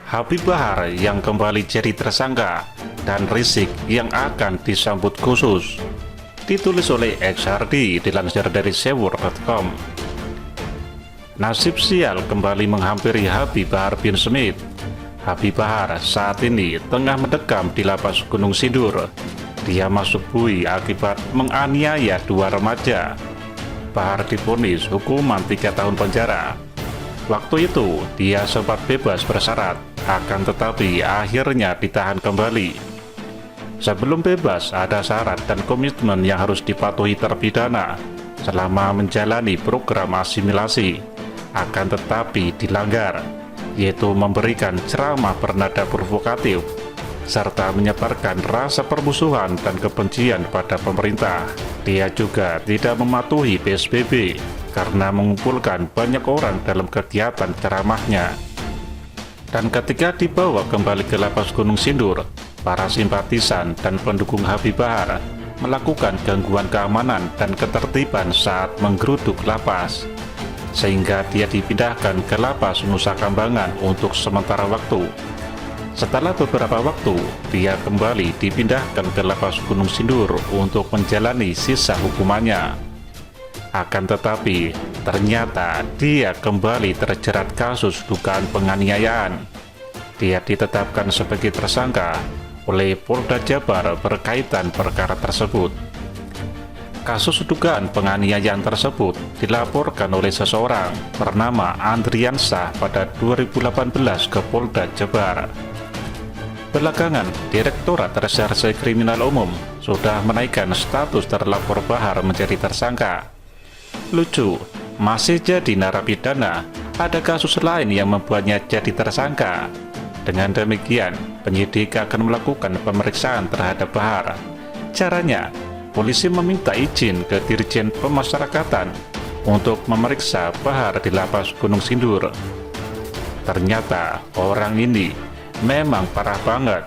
Habib Bahar yang kembali jadi tersangka, dan Rizik yang akan disambut khusus. Ditulis oleh XRD, dilansir dari sewur.com. Nasib sial kembali menghampiri Habib Bahar bin Smith. Habib Bahar saat ini tengah mendekam di lapas Gunung Sindur. Dia masuk bui akibat menganiaya dua remaja. Bahar divonis hukuman 3 tahun penjara. Waktu itu dia sempat bebas bersyarat, akan tetapi akhirnya ditahan kembali. Sebelum bebas ada syarat dan komitmen yang harus dipatuhi terpidana selama menjalani program asimilasi. Akan tetapi dilanggar, yaitu memberikan ceramah bernada provokatif serta menyebarkan rasa permusuhan dan kebencian pada pemerintah. Dia juga tidak mematuhi PSBB karena mengumpulkan banyak orang dalam kegiatan ceramahnya. Dan ketika dibawa kembali ke lapas Gunung Sindur, para simpatisan dan pendukung Habib Bahar melakukan gangguan keamanan dan ketertiban saat menggeruduk lapas, sehingga dia dipindahkan ke lapas Nusa Kambangan untuk sementara waktu. Setelah beberapa waktu, dia kembali dipindahkan ke lapas Gunung Sindur untuk menjalani sisa hukumannya. Akan tetapi, ternyata dia kembali terjerat kasus dugaan penganiayaan. Dia ditetapkan sebagai tersangka oleh Polda Jabar berkaitan perkara tersebut. Kasus dugaan penganiayaan tersebut dilaporkan oleh seseorang bernama Andriansah pada 2018 ke Polda Jabar. Belakangan, Direktorat Reserse Kriminal Umum sudah menaikkan status terlapor Bahar menjadi tersangka. Lucu, masih jadi narapidana, ada kasus lain yang membuatnya jadi tersangka. Dengan demikian, penyidik akan melakukan pemeriksaan terhadap Bahar. Caranya, polisi meminta izin ke Dirjen Pemasyarakatan untuk memeriksa Bahar di lapas Gunung Sindur. Ternyata orang ini memang parah banget.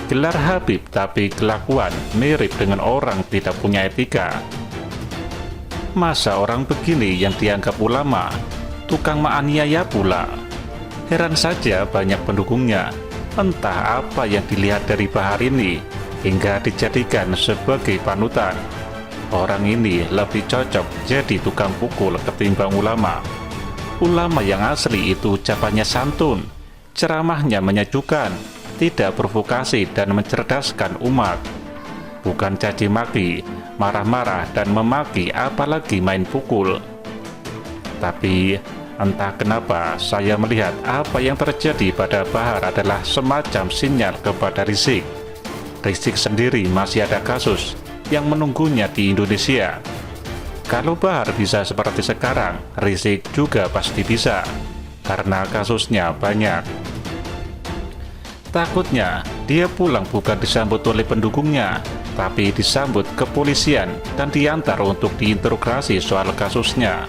Gelar Habib tapi kelakuan mirip dengan orang tidak punya etika. Masa orang begini yang dianggap ulama, tukang menganiaya pula? Heran saja banyak pendukungnya. Entah apa yang dilihat dari Bahar ini hingga dijadikan sebagai panutan. Orang ini lebih cocok jadi tukang pukul ketimbang ulama. Ulama yang asli itu ucapannya santun, ceramahnya menyejukkan, tidak provokasi dan mencerdaskan umat. Bukan caci maki, marah-marah dan memaki, apalagi main pukul. Tapi entah kenapa saya melihat apa yang terjadi pada Bahar adalah semacam sinyal kepada Rizik. Rizik sendiri masih ada kasus yang menunggunya di Indonesia. Kalau Bahar bisa seperti sekarang, Rizik juga pasti bisa, karena kasusnya banyak. Takutnya dia pulang bukan disambut oleh pendukungnya, tapi disambut kepolisian dan diantar untuk diinterogasi soal kasusnya.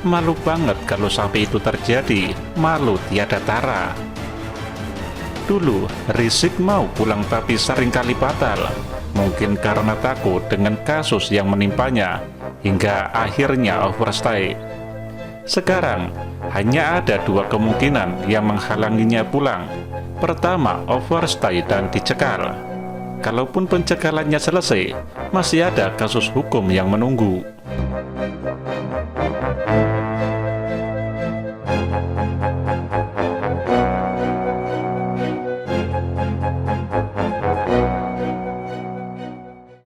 Malu banget kalau sampai itu terjadi, malu tiada tara. Dulu Rizik mau pulang tapi seringkali batal, mungkin karena takut dengan kasus yang menimpanya, hingga akhirnya overstay. Sekarang hanya ada dua kemungkinan yang menghalanginya pulang. Pertama, overstay dan dicekal. Kalaupun pencekalannya selesai, masih ada kasus hukum yang menunggu.